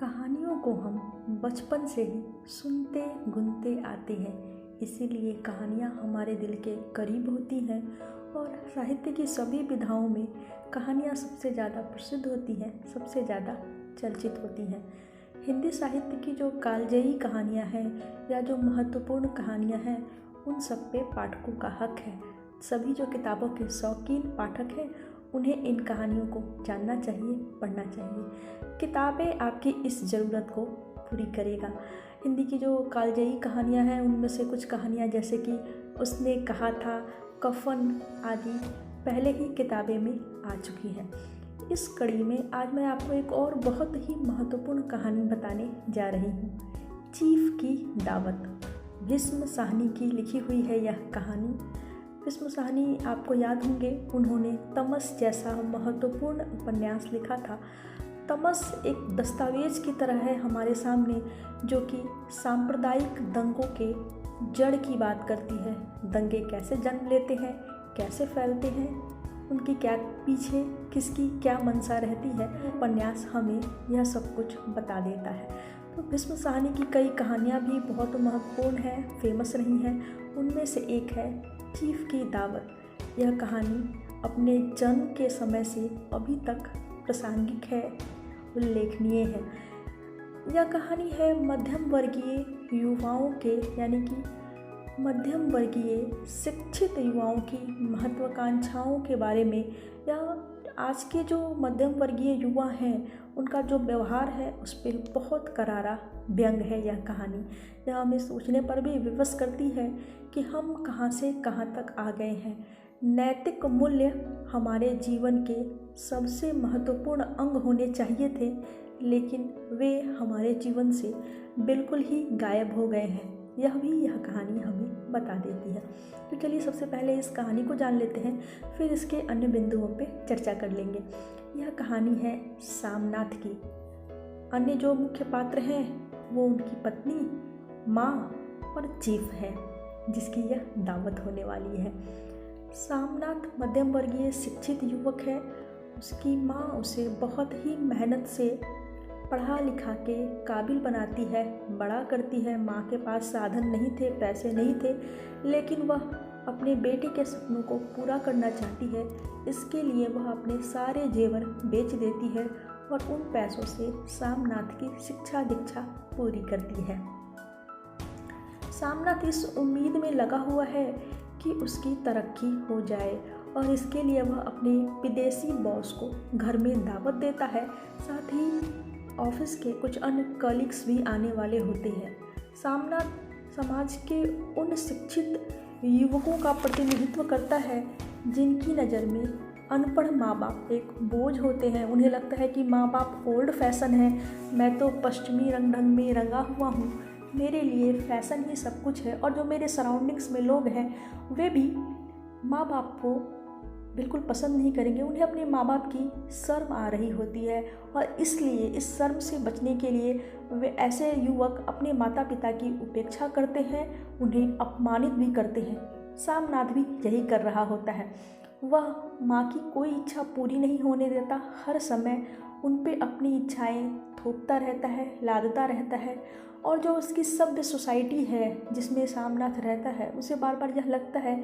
कहानियों को हम बचपन से ही सुनते गुनते आते हैं, इसीलिए कहानियाँ हमारे दिल के करीब होती हैं और साहित्य की सभी विधाओं में कहानियाँ सबसे ज़्यादा प्रसिद्ध होती हैं, सबसे ज़्यादा चर्चित होती हैं। हिंदी साहित्य की जो कालजयी कहानियाँ हैं या जो महत्वपूर्ण कहानियाँ हैं, उन सब पे पाठकों का हक है। सभी जो किताबों के शौकीन पाठक हैं, उन्हें इन कहानियों को जानना चाहिए, पढ़ना चाहिए। किताबें आपकी इस ज़रूरत को पूरी करेगा। हिंदी की जो कालजयी कहानियाँ हैं, उनमें से कुछ कहानियाँ जैसे कि उसने कहा था, कफन आदि पहले ही किताबें में आ चुकी हैं। इस कड़ी में आज मैं आपको एक और बहुत ही महत्वपूर्ण कहानी बताने जा रही हूँ। चीफ की दावत। भीष्म साहनी की लिखी हुई है यह कहानी। भीष्म साहनी आपको याद होंगे, उन्होंने तमस जैसा महत्वपूर्ण उपन्यास लिखा था। तमस एक दस्तावेज की तरह है हमारे सामने, जो कि सांप्रदायिक दंगों के जड़ की बात करती है। दंगे कैसे जन्म लेते हैं, कैसे फैलते हैं, उनकी क्या पीछे किसकी क्या मंशा रहती है, उपन्यास हमें यह सब कुछ बता देता है। तो भीष्म साहनी की कई कहानियाँ भी बहुत महत्वपूर्ण हैं, फेमस रही हैं। उनमें से एक है चीफ की दावत। यह कहानी अपने जन्म के समय से अभी तक प्रासंगिक है, उल्लेखनीय है। यह कहानी है मध्यम वर्गीय युवाओं के, यानी कि मध्यम वर्गीय शिक्षित युवाओं की महत्वाकांक्षाओं के बारे में, या आज के जो मध्यम वर्गीय युवा हैं उनका जो व्यवहार है उस पर बहुत करारा व्यंग है यह कहानी। यह हमें सोचने पर भी विवश करती है कि हम कहाँ से कहाँ तक आ गए हैं। नैतिक मूल्य हमारे जीवन के सबसे महत्वपूर्ण अंग होने चाहिए थे, लेकिन वे हमारे जीवन से बिल्कुल ही गायब हो गए हैं। यह कहानी हमें बता देती है। तो चलिए सबसे पहले इस कहानी को जान लेते हैं, फिर इसके अन्य बिंदुओं पे चर्चा कर लेंगे। यह कहानी है सामनाथ की। अन्य जो मुख्य पात्र हैं वो उनकी पत्नी, माँ और चीफ है, जिसकी यह दावत होने वाली है। सामनाथ मध्यम वर्गीय शिक्षित युवक है। उसकी माँ उसे बहुत ही मेहनत से पढ़ा लिखा के काबिल बनाती है, बड़ा करती है। माँ के पास साधन नहीं थे, पैसे नहीं थे, लेकिन वह अपने बेटे के सपनों को पूरा करना चाहती है। इसके लिए वह अपने सारे जेवर बेच देती है और उन पैसों से सामनाथ की शिक्षा दीक्षा पूरी करती है। सामनाथ इस उम्मीद में लगा हुआ है कि उसकी तरक्की हो जाए, और इसके लिए वह अपने विदेशी बॉस को घर में दावत देता है। साथ ही ऑफिस के कुछ अन्य कलीग्स भी आने वाले होते हैं। सामनाथ समाज के उन शिक्षित युवकों का प्रतिनिधित्व करता है जिनकी नज़र में अनपढ़ माँ बाप एक बोझ होते हैं। उन्हें लगता है कि माँ बाप ओल्ड फैशन है, मैं तो पश्चिमी रंग ढंग में रंगा हुआ हूँ, मेरे लिए फैशन ही सब कुछ है। और जो मेरे सराउंडिंग्स में लोग हैं वे भी माँ बाप को बिल्कुल पसंद नहीं करेंगे। उन्हें अपने माँ बाप की शर्म आ रही होती है, और इसलिए इस शर्म से बचने के लिए वे ऐसे युवक अपने माता पिता की उपेक्षा करते हैं, उन्हें अपमानित भी करते हैं। सामनाथ भी यही कर रहा होता है। वह माँ की कोई इच्छा पूरी नहीं होने देता, हर समय उन पे अपनी इच्छाएं थोपता रहता है, लादता रहता है। और जो उसकी सभ्य सोसाइटी है जिसमें सामनाथ रहता है, उसे बार बार यह लगता है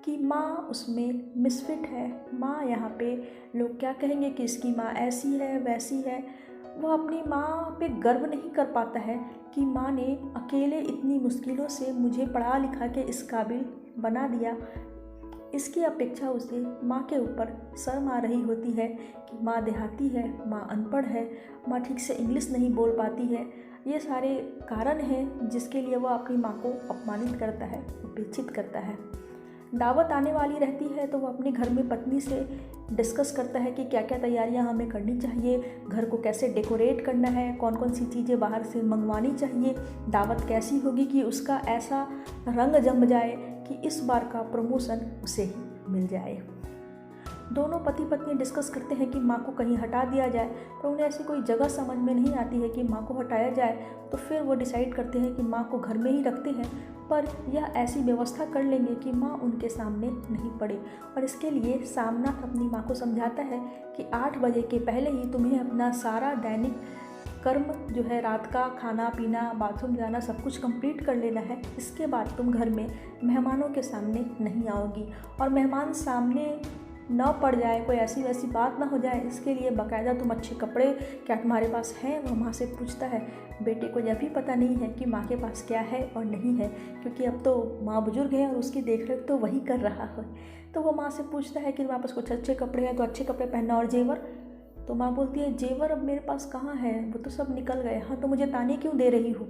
कि माँ उसमें मिसफिट है। माँ यहाँ पे लोग क्या कहेंगे कि इसकी माँ ऐसी है वैसी है। वह अपनी माँ पे गर्व नहीं कर पाता है कि माँ ने अकेले इतनी मुश्किलों से मुझे पढ़ा लिखा के इस काबिल बना दिया। इसकी अपेक्षा उसे माँ के ऊपर शर्म आ रही होती है कि माँ देहाती है, माँ अनपढ़ है, माँ ठीक से इंग्लिश नहीं बोल पाती है। ये सारे कारण हैं जिसके लिए वह अपनी माँ को अपमानित करता है, उपेक्षित करता है। दावत आने वाली रहती है तो वह अपने घर में पत्नी से डिस्कस करता है कि क्या क्या तैयारियां हमें करनी चाहिए, घर को कैसे डेकोरेट करना है, कौन कौन सी चीज़ें बाहर से मंगवानी चाहिए, दावत कैसी होगी कि उसका ऐसा रंग जम जाए कि इस बार का प्रमोशन उसे ही मिल जाए। दोनों पति पत्नी डिस्कस करते हैं कि माँ को कहीं हटा दिया जाए, पर उन्हें ऐसी कोई जगह समझ में नहीं आती है कि माँ को हटाया जाए। तो फिर वो डिसाइड करते हैं कि माँ को घर में ही रखते हैं, पर यह ऐसी व्यवस्था कर लेंगे कि माँ उनके सामने नहीं पड़े। और इसके लिए सामनाथ अपनी माँ को समझाता है कि 8 बजे के पहले ही तुम्हें अपना सारा दैनिक कर्म जो है रात का खाना पीना, बाथरूम जाना, सब कुछ कंप्लीट कर लेना है। इसके बाद तुम घर में मेहमानों के सामने नहीं आओगी, और मेहमान सामने न पड़ जाए, कोई ऐसी वैसी बात ना हो जाए, इसके लिए बाकायदा तुम अच्छे कपड़े क्या तुम्हारे पास हैं, वो माँ से पूछता है। बेटे को यह भी पता नहीं है कि माँ के पास क्या है और नहीं है, क्योंकि अब तो माँ बुजुर्ग है और उसकी देखरेख तो वही कर रहा है। तो वो माँ से पूछता है कि तुम्हारे पास कुछ अच्छे कपड़े हैं तो अच्छे कपड़े पहनना, और जेवर। तो माँ बोलती है जेवर अब मेरे पास कहाँ है, वो तो सब निकल गए। हाँ तो मुझे ताने क्यों दे रही हो।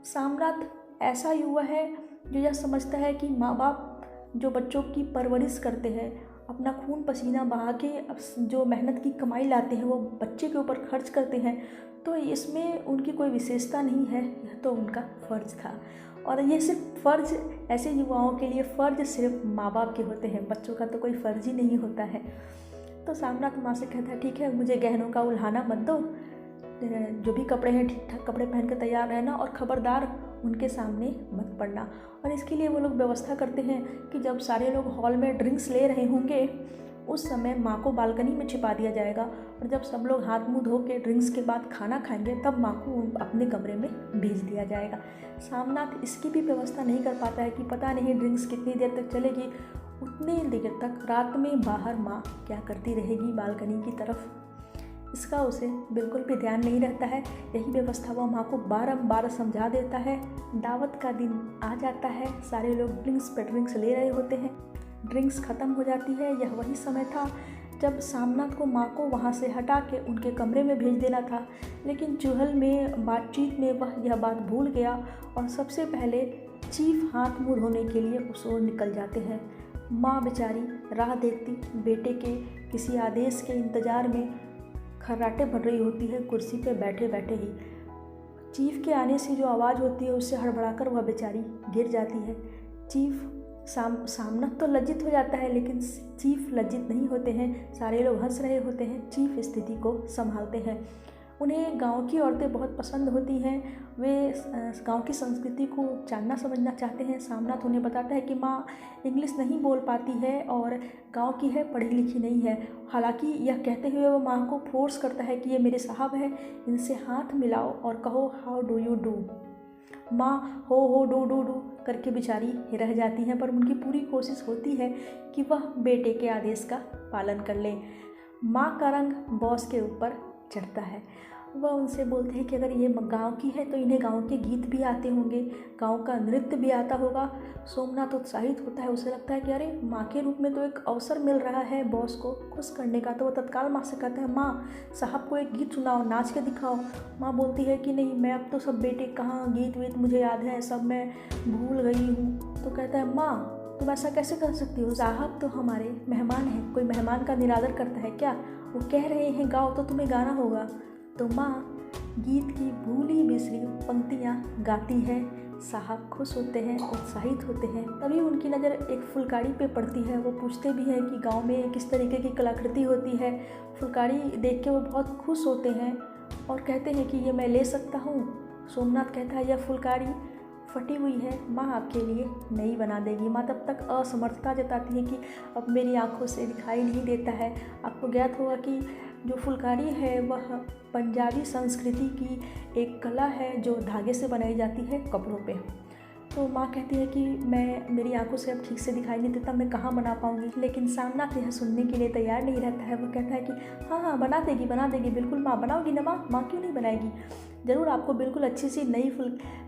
साम्राट ऐसा युवा है जो यह समझता है कि माँ बाप जो बच्चों की परवरिश करते हैं, अपना खून पसीना बहा के जो मेहनत की कमाई लाते हैं वो बच्चे के ऊपर खर्च करते हैं, तो इसमें उनकी कोई विशेषता नहीं है, यह तो उनका फ़र्ज़ था। और ये सिर्फ फ़र्ज़, ऐसे युवाओं के लिए फ़र्ज़ सिर्फ माँ बाप के होते हैं, बच्चों का तो कोई फ़र्ज़ ही नहीं होता है। तो सामनाथ माँ से कहता है ठीक है, मुझे गहनों का उल्हाना मत दो, जो भी कपड़े हैं ठीक ठाक कपड़े पहन कर तैयार रहना, और ख़बरदार उनके सामने मत पड़ना। और इसके लिए वो लोग व्यवस्था करते हैं कि जब सारे लोग हॉल में ड्रिंक्स ले रहे होंगे उस समय माँ को बालकनी में छिपा दिया जाएगा, और जब सब लोग हाथ मुंह धो के ड्रिंक्स के बाद खाना खाएंगे तब माँ को अपने कमरे में भेज दिया जाएगा। सामनाथ इसकी भी व्यवस्था नहीं कर पाता है कि पता नहीं ड्रिंक्स कितनी देर तक चलेगी, उतनी देर तक रात में बाहर माँ क्या करती रहेगी बालकनी की तरफ, इसका उसे बिल्कुल भी ध्यान नहीं रहता है। यही व्यवस्था वह माँ को बारंबार समझा देता है। दावत का दिन आ जाता है, सारे लोग ड्रिंक्स पे ड्रिंक्स ले रहे होते हैं, ड्रिंक्स ख़त्म हो जाती है। यह वही समय था जब सामनाथ को माँ को वहाँ से हटा के उनके कमरे में भेज देना था, लेकिन चुहल में बातचीत में वह यह बात भूल गया और सबसे पहले चीफ हाथ मुँह धोने के लिए उस ओर निकल जाते हैं। माँ बेचारी राह देखती बेटे के किसी आदेश के इंतज़ार में खर्राटे भर रही होती है, कुर्सी पे बैठे बैठे ही। चीफ के आने से जो आवाज़ होती है उससे हड़बड़ाकर वह बेचारी गिर जाती है। चीफ सामना तो लज्जित हो जाता है, लेकिन चीफ लज्जित नहीं होते हैं, सारे लोग हंस रहे होते हैं। चीफ स्थिति को संभालते हैं। उन्हें गांव की औरतें बहुत पसंद होती हैं, वे गांव की संस्कृति को जानना समझना चाहते हैं। सामनाथ उन्हें बताता है कि माँ इंग्लिश नहीं बोल पाती है और गांव की है, पढ़ी लिखी नहीं है। हालांकि यह कहते हुए वो माँ को फोर्स करता है कि ये मेरे साहब हैं, इनसे हाथ मिलाओ और कहो हाउ डू यू डू। माँ हो डू करके बेचारी रह जाती हैं, पर उनकी पूरी कोशिश होती है कि वह बेटे के आदेश का पालन कर ले। माँ का रंग बॉस के ऊपर चढ़ता है। वह उनसे बोलते हैं कि अगर ये गांव की है तो इन्हें गांव के गीत भी आते होंगे, गांव का नृत्य भी आता होगा। सोमनाथ उत्साहित होता है, उसे लगता है कि अरे माँ के रूप में तो एक अवसर मिल रहा है बॉस को खुश करने का। तो वह तत्काल माँ से कहता है माँ साहब को एक गीत सुनाओ, नाच के दिखाओ। माँ बोलती है कि नहीं, मैं अब तो सब बेटे कहाँ गीत वीत मुझे याद है, सब मैं भूल गई हूँ। तो कहता है माँ तुम ऐसा कैसे कर सकती हो, साहब तो हमारे मेहमान हैं, कोई मेहमान का निरादर करता है क्या, वो कह रहे हैं गाओ तो तुम्हें गाना होगा। तो माँ गीत की भूली बिसरी पंक्तियाँ गाती है। साहब खुश होते हैं, उत्साहित होते हैं। तभी उनकी नज़र एक फुलकारी पे पड़ती है। वो पूछते भी हैं कि गांव में किस तरीके की कलाकृति होती है। फुलकारी देख के वो बहुत खुश होते हैं और कहते हैं कि ये मैं ले सकता हूँ। सोमनाथ कहता है यह फुलकारी फटी हुई है, माँ आपके लिए नई बना देगी। माँ तब तक असमर्थता जताती है कि अब मेरी आंखों से दिखाई नहीं देता है। आपको ज्ञात होगा कि जो फुलकारी है वह पंजाबी संस्कृति की एक कला है जो धागे से बनाई जाती है कपड़ों पे। तो माँ कहती है कि मेरी आंखों से अब ठीक से दिखाई नहीं देता, मैं कहाँ बना पाऊँगी। लेकिन सामनाथ यह सुनने के लिए तैयार नहीं रहता है। वो कहता है कि हाँ बना देगी बिल्कुल माँ, बनाओगी ना माँ क्यों नहीं बनाएगी, ज़रूर आपको बिल्कुल अच्छी सी नई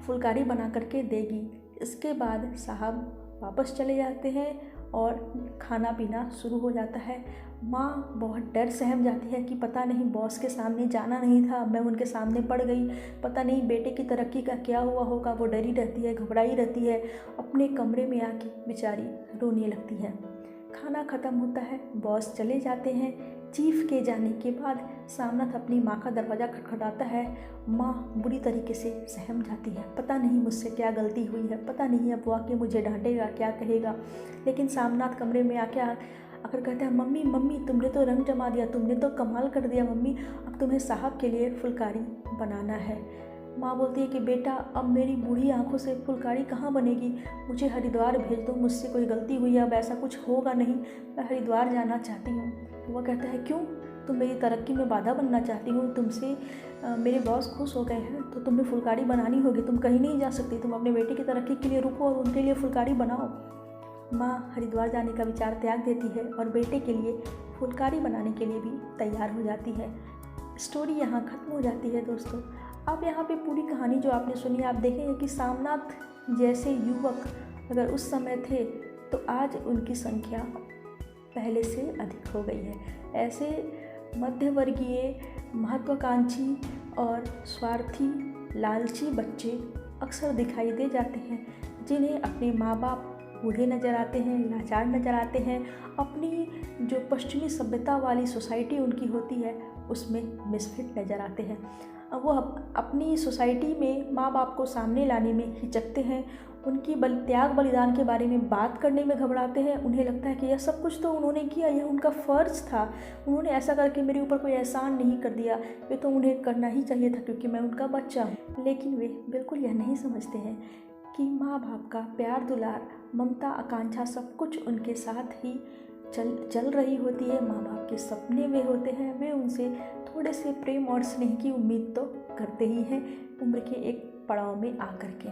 फुलकारी बना करके देगी। इसके बाद साहब वापस चले जाते हैं और खाना पीना शुरू हो जाता है। माँ बहुत डर सहम जाती है कि पता नहीं बॉस के सामने जाना नहीं था, मैं उनके सामने पड़ गई, पता नहीं बेटे की तरक्की का क्या हुआ होगा। वो डरी रहती है, घबराई रहती है, अपने कमरे में आके बेचारी रोने लगती है। खाना ख़त्म होता है, बॉस चले जाते हैं। चीफ के जाने के बाद सामनाथ अपनी माँ का दरवाज़ा खटखटाता है। माँ बुरी तरीके से सहम जाती है, पता नहीं मुझसे क्या गलती हुई है, पता नहीं अब वो आके मुझे डांटेगा, क्या कहेगा। लेकिन सामनाथ कमरे में आकर कहता है मम्मी तुमने तो रंग जमा दिया, तुमने तो कमाल कर दिया मम्मी, अब तुम्हें साहब के लिए फुलकारी बनाना है। माँ बोलती है कि बेटा अब मेरी बूढ़ी आंखों से फुलकारी कहाँ बनेगी, मुझे हरिद्वार भेज दो, मुझसे कोई गलती हुई है, अब ऐसा कुछ होगा नहीं, मैं हरिद्वार जाना चाहती हूँ। वह कहता है क्यों, तुम मेरी तरक्की में बाधा बनना चाहती हो, तुमसे मेरे बॉस खुश हो गए हैं तो तुम्हें फुलकारी बनानी होगी, तुम कहीं नहीं जा सकती, तुम अपने बेटे की तरक्की के लिए रुको और उनके लिए फुलकारी बनाओ। माँ हरिद्वार जाने का विचार त्याग देती है और बेटे के लिए फुलकारी बनाने के लिए भी तैयार हो जाती है। स्टोरी यहाँ ख़त्म हो जाती है दोस्तों। आप यहाँ पे पूरी कहानी जो आपने सुनी, आप देखेंगे कि सामनाथ जैसे युवक अगर उस समय थे तो आज उनकी संख्या पहले से अधिक हो गई है। ऐसे मध्यवर्गीय, महत्वाकांक्षी और स्वार्थी, लालची बच्चे अक्सर दिखाई दे जाते हैं, जिन्हें अपने माँ बाप बूढ़े नज़र आते हैं, लाचार नज़र आते हैं, अपनी जो पश्चिमी सभ्यता वाली सोसाइटी उनकी होती है उसमें मिसफिट नज़र आते हैं। वो अपनी सोसाइटी में माँ बाप को सामने लाने में हिचकते हैं, उनकी त्याग बलिदान के बारे में बात करने में घबराते हैं। उन्हें लगता है कि यह सब कुछ तो उन्होंने किया, यह उनका फ़र्ज़ था, उन्होंने ऐसा करके मेरे ऊपर कोई एहसान नहीं कर दिया, ये तो उन्हें करना ही चाहिए था क्योंकि मैं उनका बच्चा हूँ। लेकिन वे बिल्कुल यह नहीं समझते हैं कि माँ बाप का प्यार, दुलार, ममता, आकांक्षा सब कुछ उनके साथ ही चल रही होती है। माँ बाप के सपने वे होते हैं, वे उनसे थोड़े से प्रेम और स्नेह की उम्मीद तो करते ही हैं उम्र के एक पड़ाव में आकर के,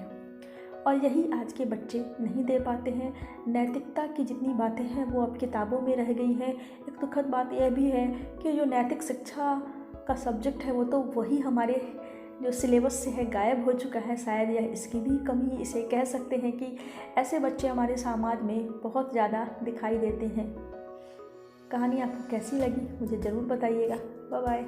और यही आज के बच्चे नहीं दे पाते हैं। नैतिकता की जितनी बातें हैं वो अब किताबों में रह गई हैं। एक दुखद बात यह भी है कि जो नैतिक शिक्षा का सब्जेक्ट है वो तो वही हमारे जो सिलेबस से है गायब हो चुका है। शायद यह इसकी भी कमी इसे कह सकते हैं कि ऐसे बच्चे हमारे समाज में बहुत ज़्यादा दिखाई देते हैं। कहानी आपको कैसी लगी मुझे ज़रूर बताइएगा। Bye bye.